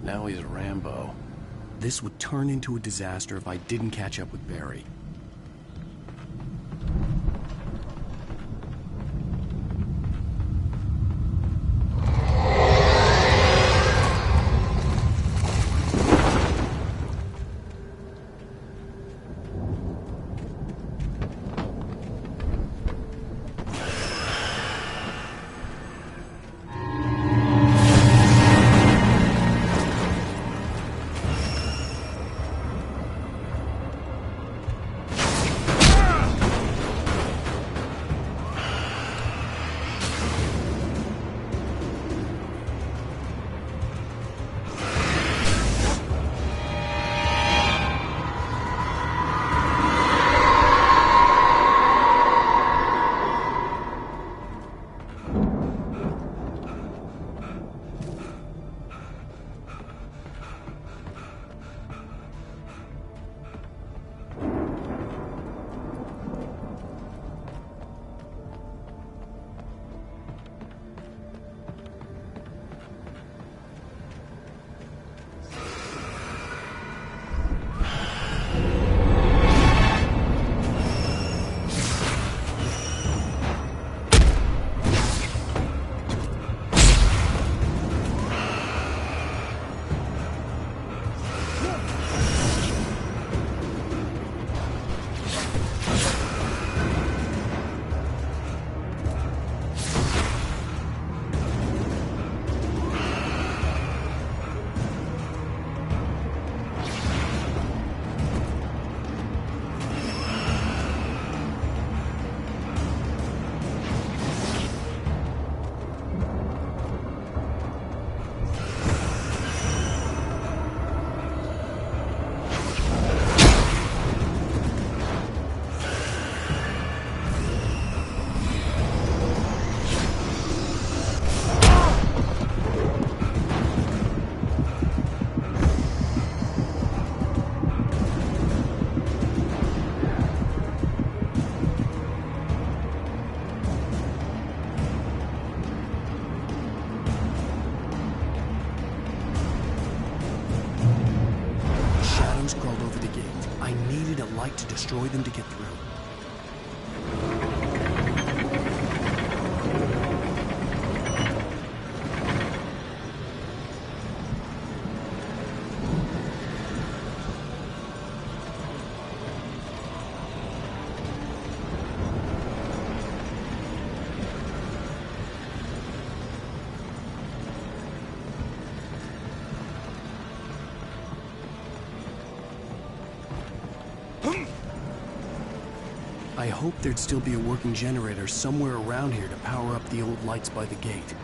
Now he's Rambo. This would turn into a disaster if I didn't catch up with Barry. To destroy them to get through. I hoped there'd still be a working generator somewhere around here to power up the old lights by the gate.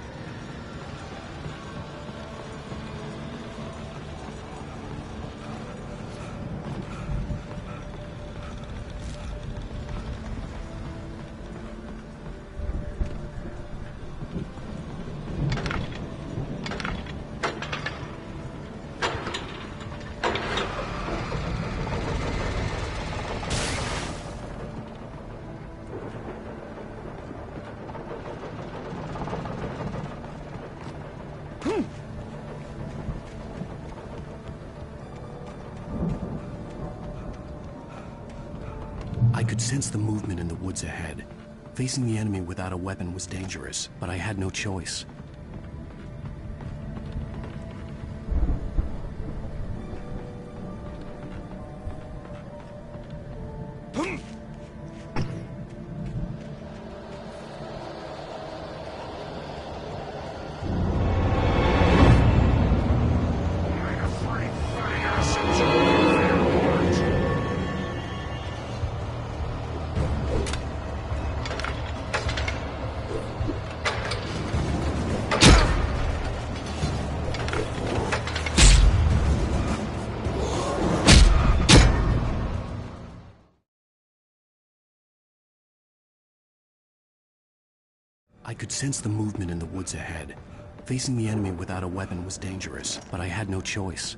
I could sense the movement in the woods ahead. Facing the enemy without a weapon was dangerous, but I had no choice. I could sense the movement in the woods ahead. Facing the enemy without a weapon was dangerous, but I had no choice.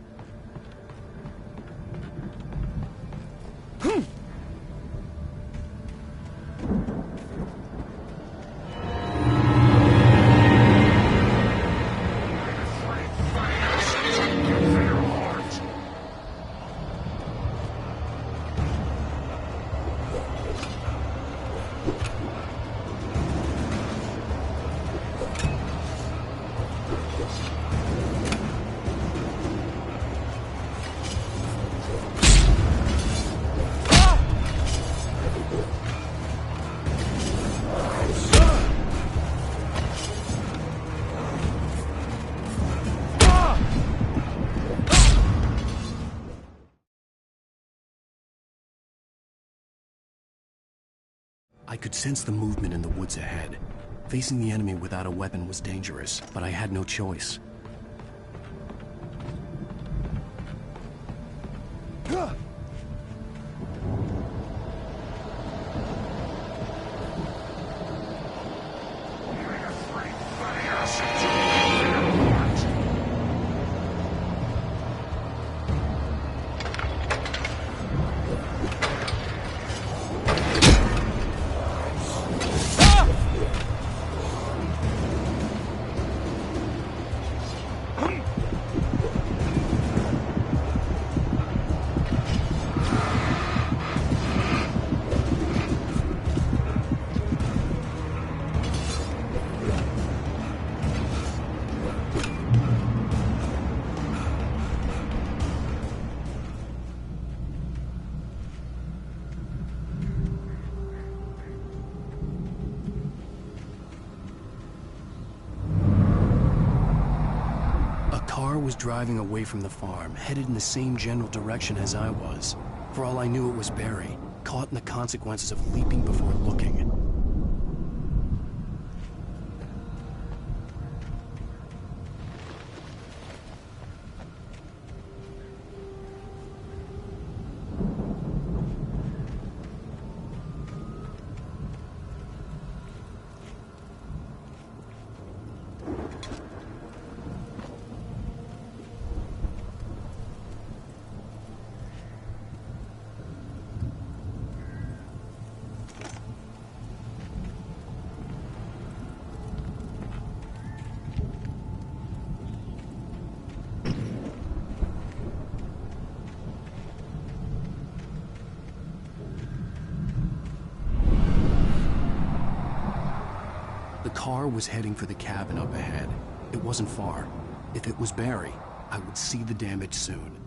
could sense the movement in the woods ahead. Facing the enemy without a weapon was dangerous, but I had no choice. Was driving away from the farm, headed in the same general direction as I was. For all I knew, it was Barry, caught in the consequences of leaping before looking. The car was heading for the cabin up ahead. It wasn't far. If it was Barry, I would see the damage soon.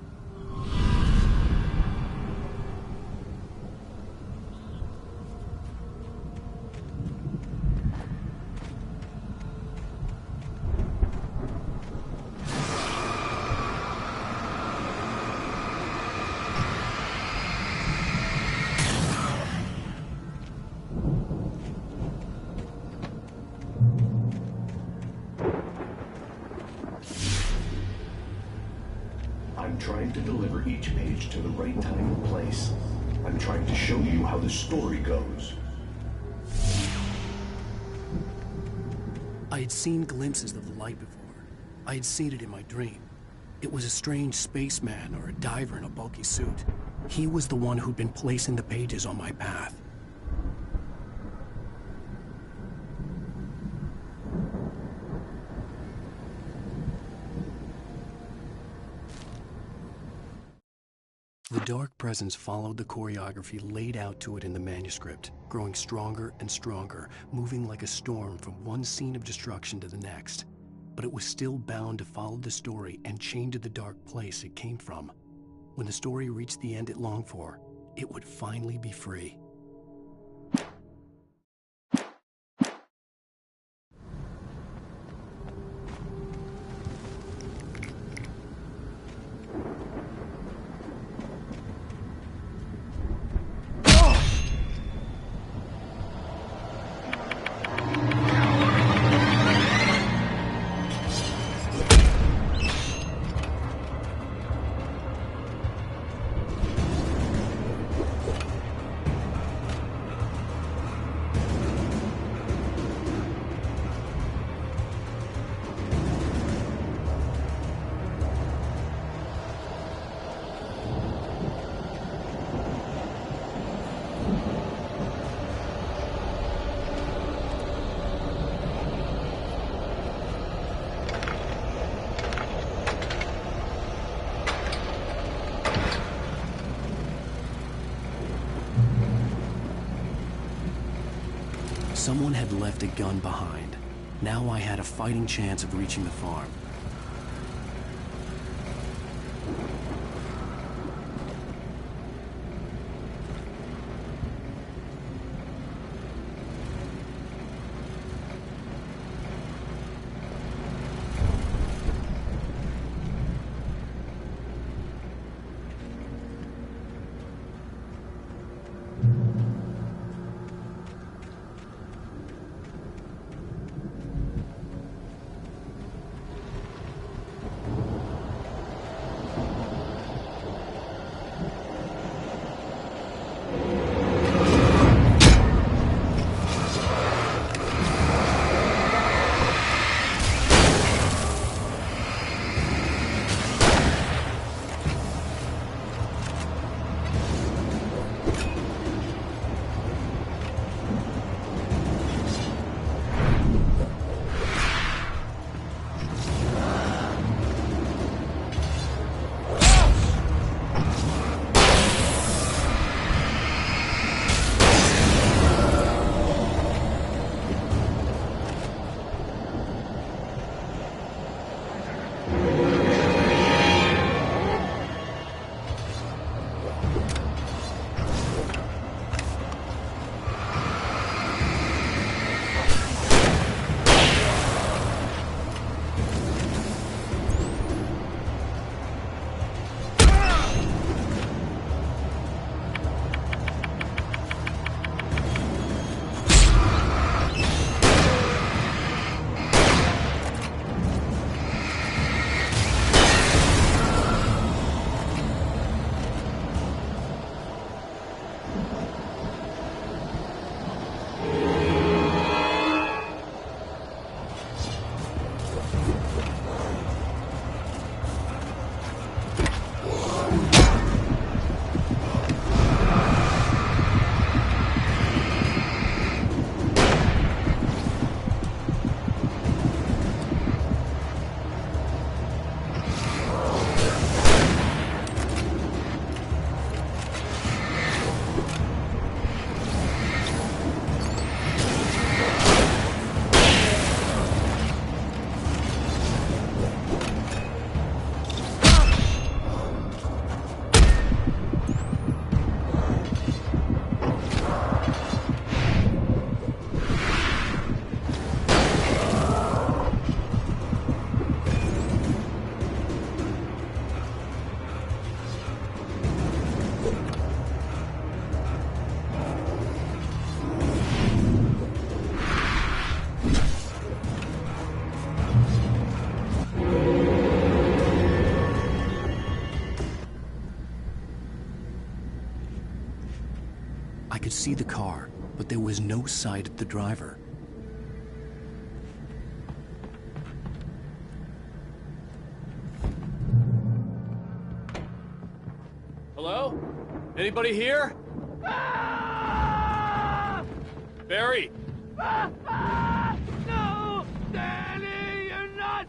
I'm trying to deliver each page to the right time and place. I'm trying to show you how the story goes. I had seen glimpses of the light before. I had seen it in my dream. It was a strange spaceman or a diver in a bulky suit. He was the one who'd been placing the pages on my path. The dark presence followed the choreography laid out to it in the manuscript, growing stronger and stronger, moving like a storm from one scene of destruction to the next. But it was still bound to follow the story and chained to the dark place it came from. When the story reached the end it longed for, it would finally be free. Someone had left a gun behind. Now I had a fighting chance of reaching the farm. could see the car, but there was no sight of the driver. Hello? Anybody here? Barry! No! Danny, you're not!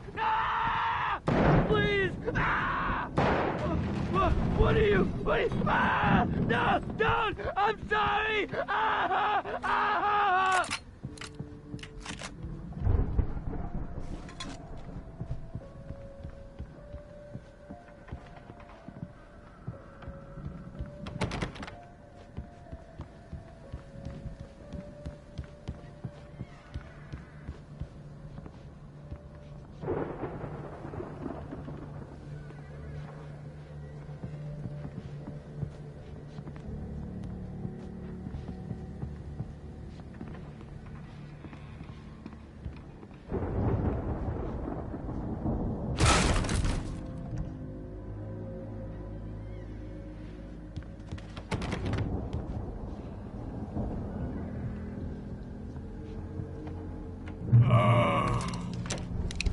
Please! What are you? No! Don't! I'm sorry!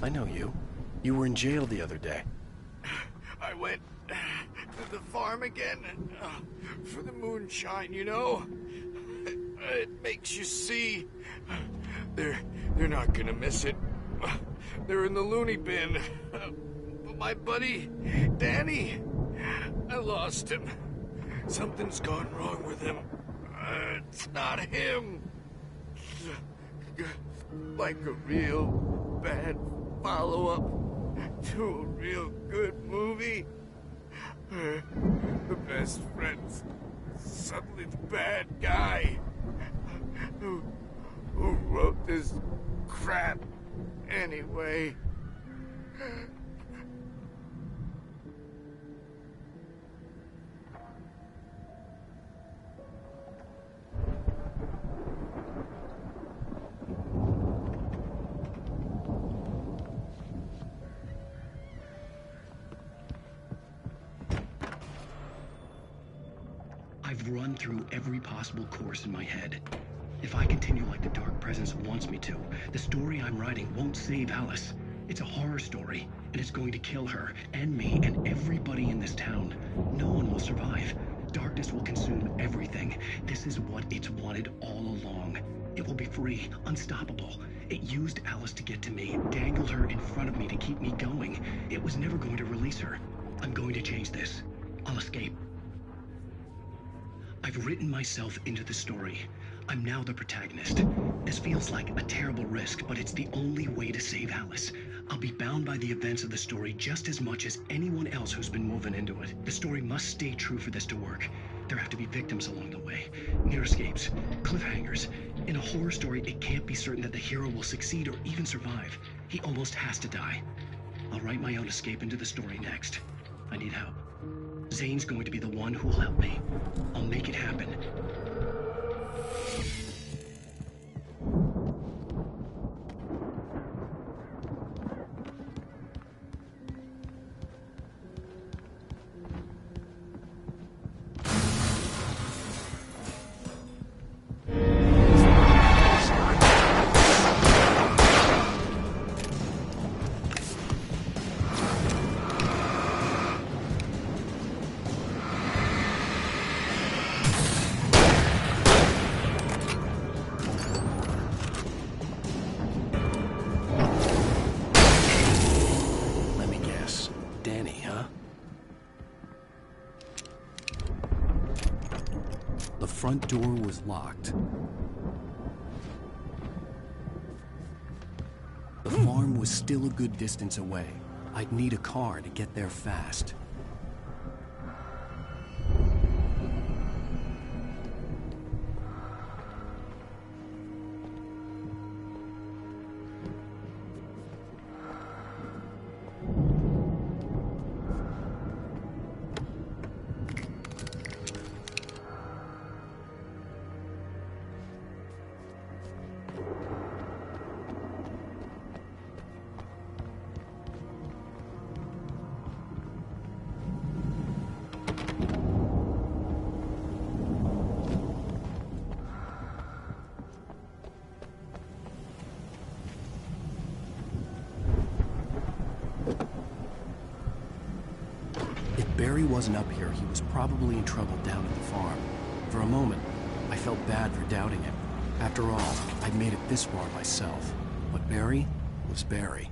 I know you. You were in jail the other day. I went to the farm again for the moonshine, you know? It makes you see. They're not gonna miss it. They're in the loony bin. But my buddy, Danny, I lost him. Something's gone wrong with him. It's not him. Like a real bad follow-up to a real good movie. The best friend's suddenly the bad guy. Who wrote this crap anyway? I've run through every possible course in my head. If I continue like the Dark Presence wants me to, the story I'm writing won't save Alice. It's a horror story, and it's going to kill her, and me, and everybody in this town. No one will survive. Darkness will consume everything. This is what it's wanted all along. It will be free, unstoppable. It used Alice to get to me, dangled her in front of me to keep me going. It was never going to release her. I'm going to change this. I'll escape. I've written myself into the story. I'm now the protagonist. This feels like a terrible risk, but it's the only way to save Alice. I'll be bound by the events of the story just as much as anyone else who's been woven into it. The story must stay true for this to work. There have to be victims along the way, near escapes, cliffhangers. In a horror story, it can't be certain that the hero will succeed or even survive. He almost has to die. I'll write my own escape into the story next. I need help. Zane's going to be the one who will help me. I'll make it happen. The front door was locked. The farm was still a good distance away. I'd need a car to get there fast. wasn't up here, he was probably in trouble down at the farm. For a moment, I felt bad for doubting him. After all, I'd made it this far myself. But Barry was Barry.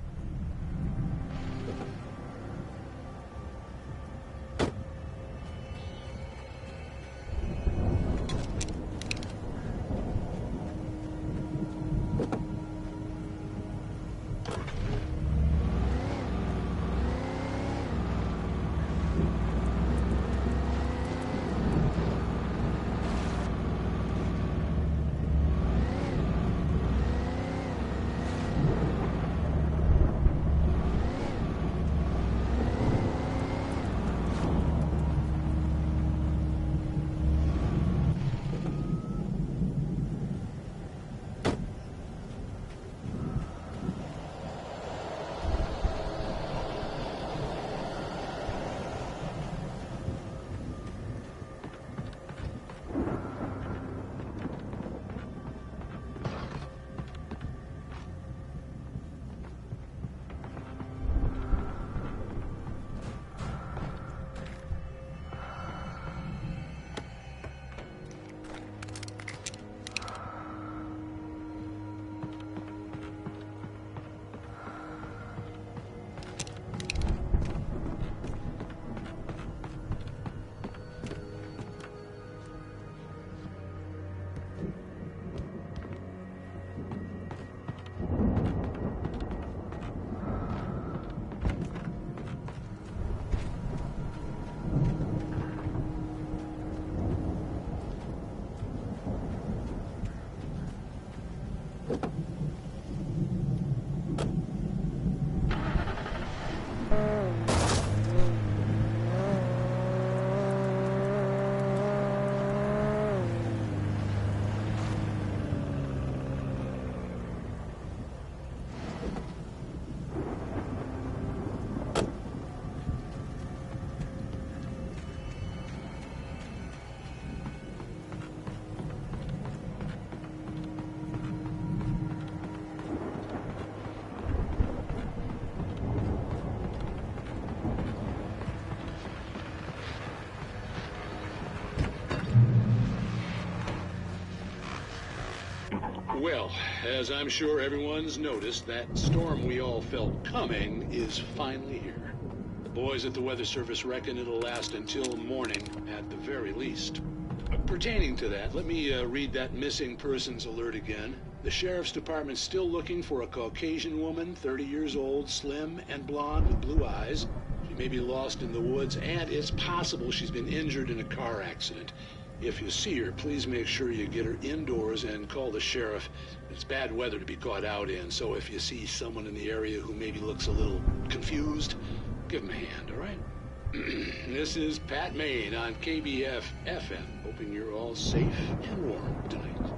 Well, as I'm sure everyone's noticed, that storm we all felt coming is finally here. The boys at the Weather Service reckon it'll last until morning at the very least. Pertaining to that, let me read that missing persons alert again. The Sheriff's Department's still looking for a Caucasian woman, 30 years old, slim and blonde with blue eyes. She may be lost in the woods, and it's possible she's been injured in a car accident. If you see her, please make sure you get her indoors and call the sheriff. It's bad weather to be caught out in, so if you see someone in the area who maybe looks a little confused, give them a hand, all right? This is Pat Maine on KBF FM, hoping you're all safe and warm tonight.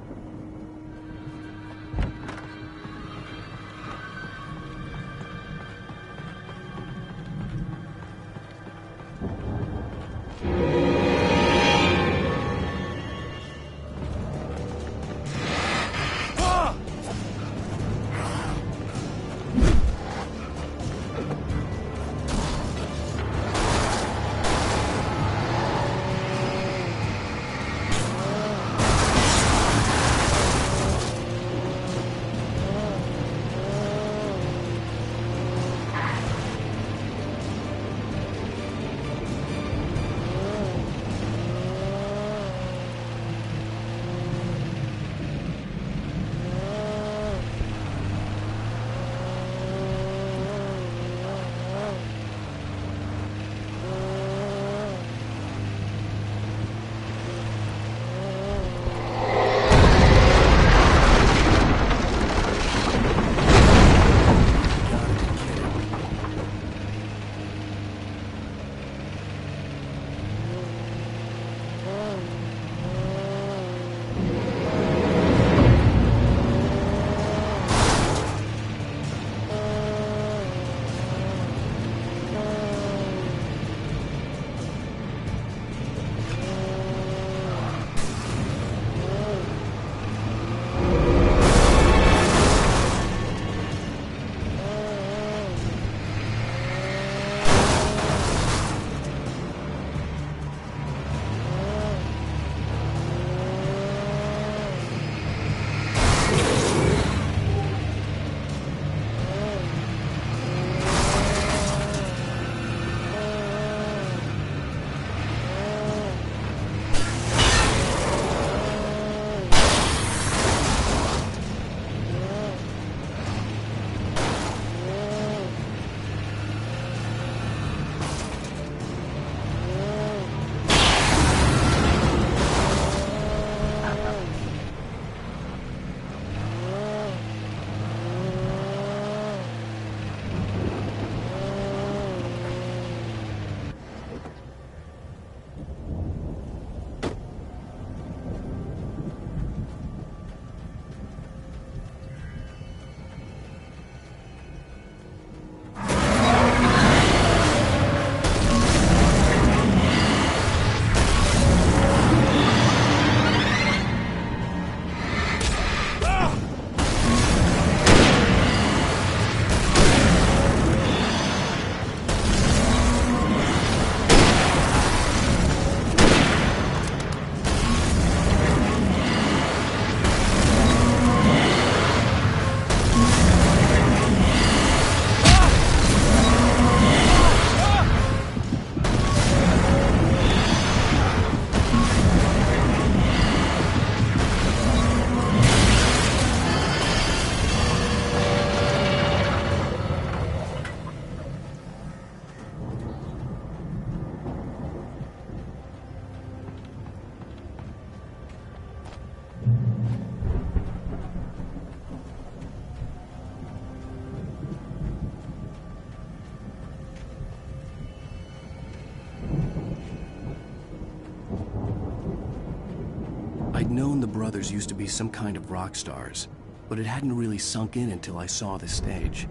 known the brothers used to be some kind of rock stars, but it hadn't really sunk in until I saw the stage.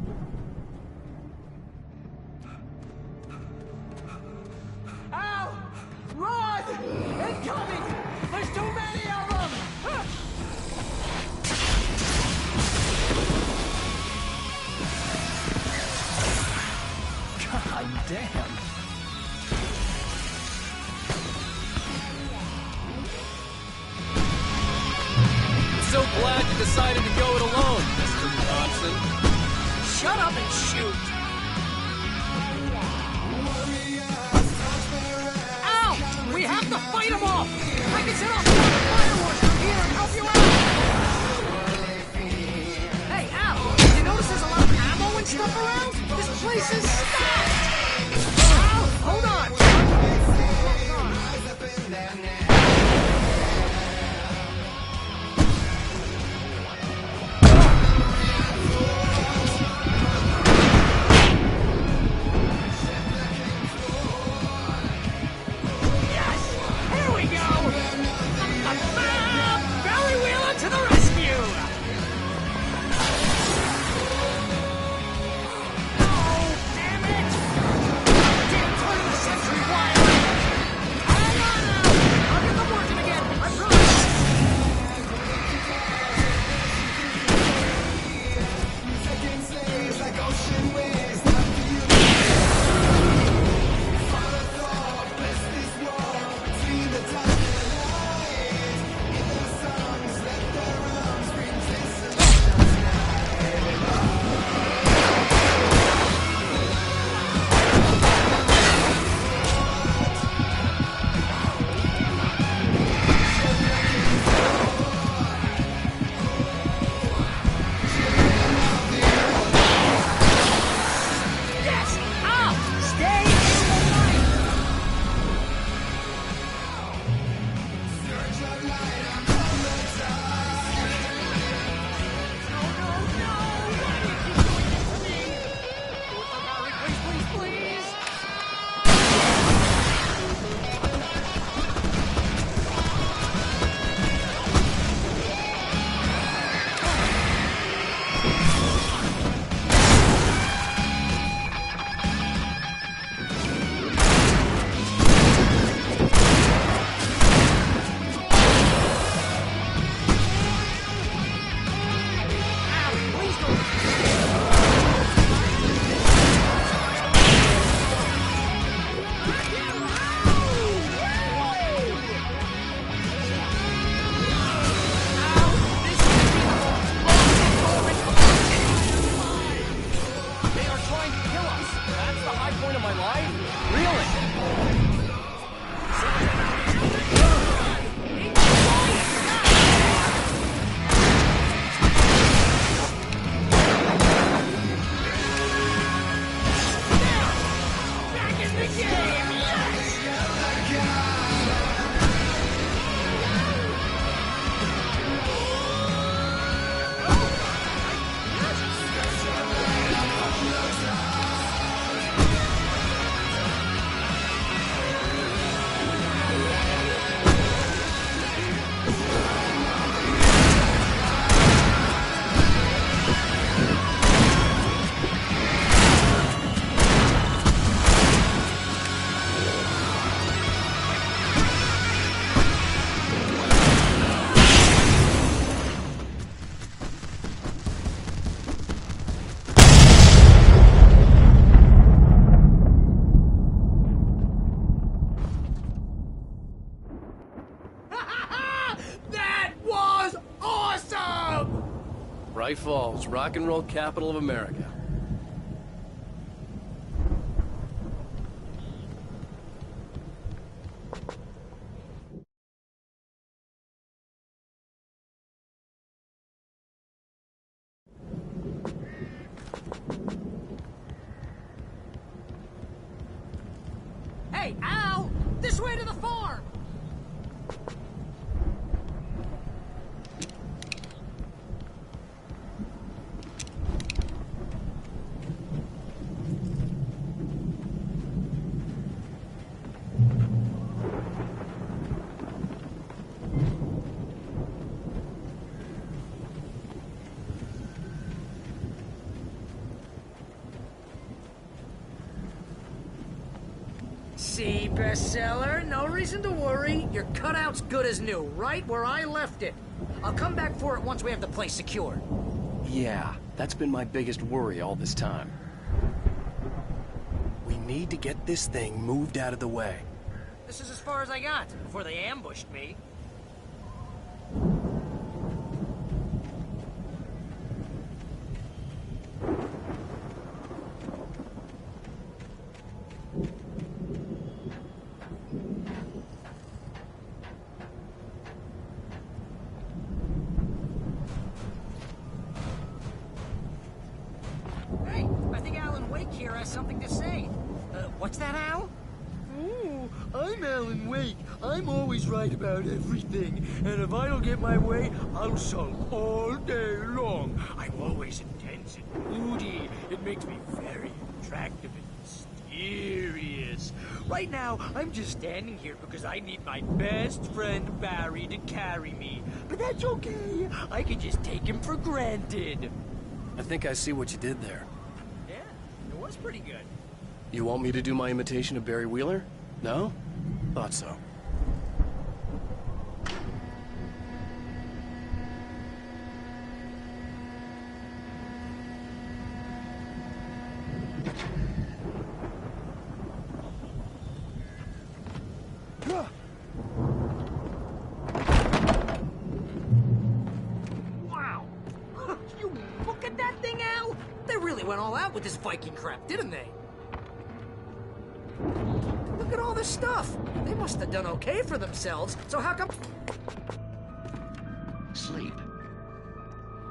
Al! Run! Incoming! There's too many of them! God damn. So glad you decided to go it alone, Mr. Johnson. Shut up and shoot! Al! We have to fight them off! I can set off fireworks out here and help you out! Hey, Al! Did you notice there's a lot of ammo and stuff around? This place is stacked! Al, hold on! Bright Falls, rock and roll capital of America. Hey, Al! This way to the farm! See, bestseller? No reason to worry. Your cutout's good as new, right where I left it. I'll come back for it once we have the place secured. Yeah, that's been my biggest worry all this time. We need to get this thing moved out of the way. This is as far as I got before they ambushed me. Hey, I think Alan Wake here has something to say. What's that, Al? Ooh, I'm Alan Wake. I'm always right about everything. And if I don't get my way, I'll sulk all day long. I'm always intense and moody. It makes me very attractive and mysterious. Right now, I'm just standing here because I need my best friend Barry to carry me. But that's okay. I can just take him for granted. I think I see what you did there. Yeah, it was pretty good. You want me to do my imitation of Barry Wheeler? No? Thought so. Wow! You look at that thing, Al! They really went all out with this Viking crap, didn't they? Look at all this stuff. They must have done okay for themselves, so how come... Sleep.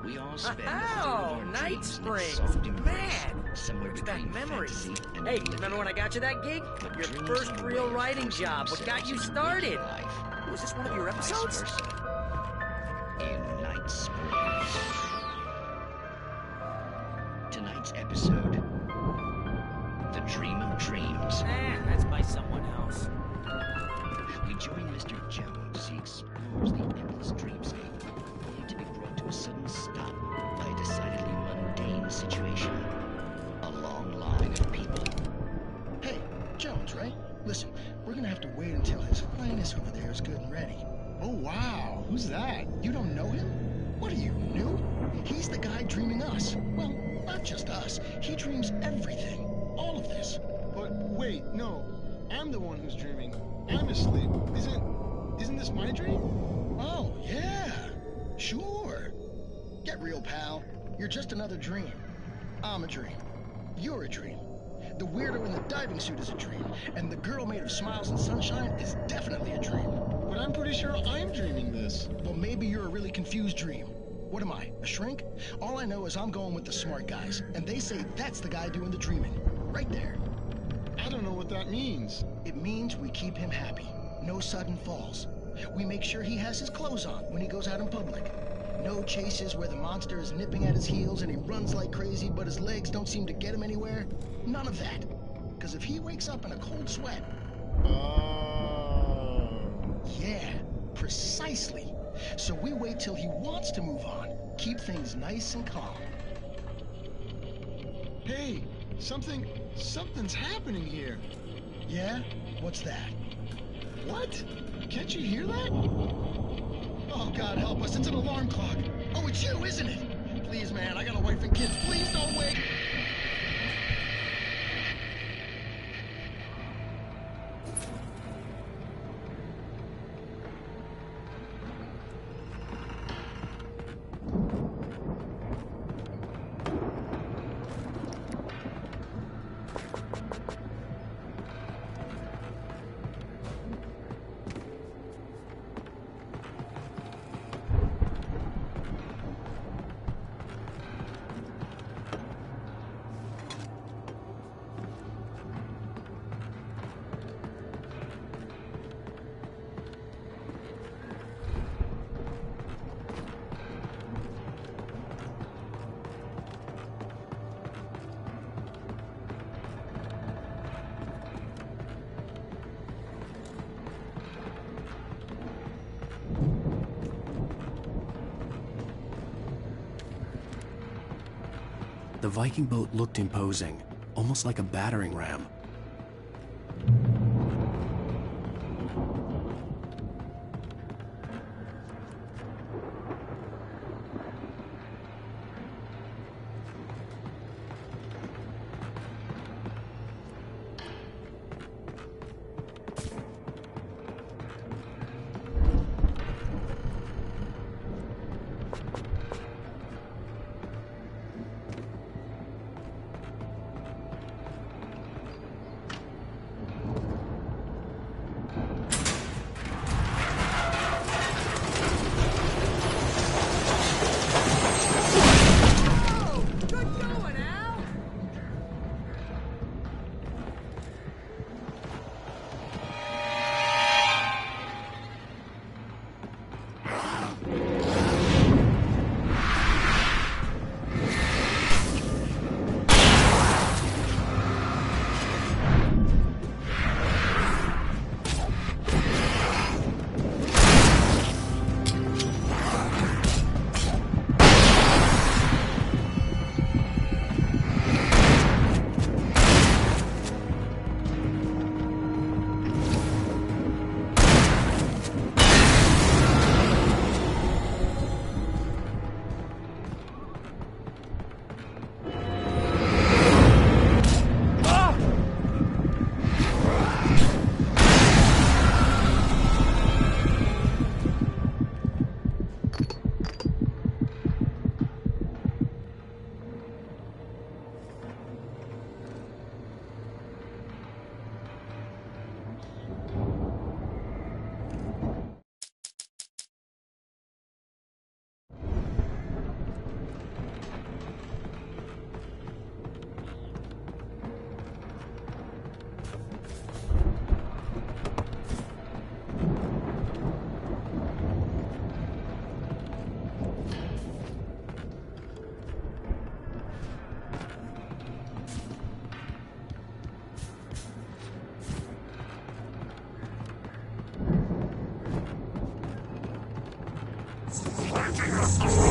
We all spend Oh, Night Springs. Man, somewhere where's that between memory? fantasy and Hey, reality. remember when I got you that gig? But Your dreams first have a real way of writing forcing job. What got you themselves started? into life. Was this one of your Or vice episodes? versa. In Night Springs. Tonight's episode, The Dream of Dreams. That's by someone else. We join Mr. Jones as he explores the endless dreamscape, only to be brought to a sudden stop by a decidedly mundane situation. A long line of people. Hey, Jones, right? Listen, we're gonna have to wait until his highness over there is good and ready. Oh, wow. Who's that? You don't know him? What are you, new? He's the guy dreaming us. Well, not just us. He dreams everything. All of this. But wait, no. I'm the one who's dreaming. I'm asleep. Isn't this my dream? Oh, yeah. Sure. Get real, pal. You're just another dream. I'm a dream. You're a dream. The weirdo in the diving suit is a dream. And the girl made of smiles and sunshine is definitely a dream. But I'm pretty sure I'm dreaming this. Well, maybe you're a really confused dream. What am I, a shrink? All I know is I'm going with the smart guys, and they say that's the guy doing the dreaming. Right there. I don't know what that means. It means we keep him happy. No sudden falls. We make sure he has his clothes on when he goes out in public. No chases where the monster is nipping at his heels and he runs like crazy, but his legs don't seem to get him anywhere. None of that. Because if he wakes up in a cold sweat... Yeah, precisely. So we wait till he wants to move on. Keep things nice and calm. Hey, something's happening here. Yeah? What's that? What? Can't you hear that? Oh, God help us, it's an alarm clock. Oh, it's you, isn't it? Please, man, I got a wife and kids. Please don't wait. The Viking boat looked imposing, almost like a battering ram. Stop!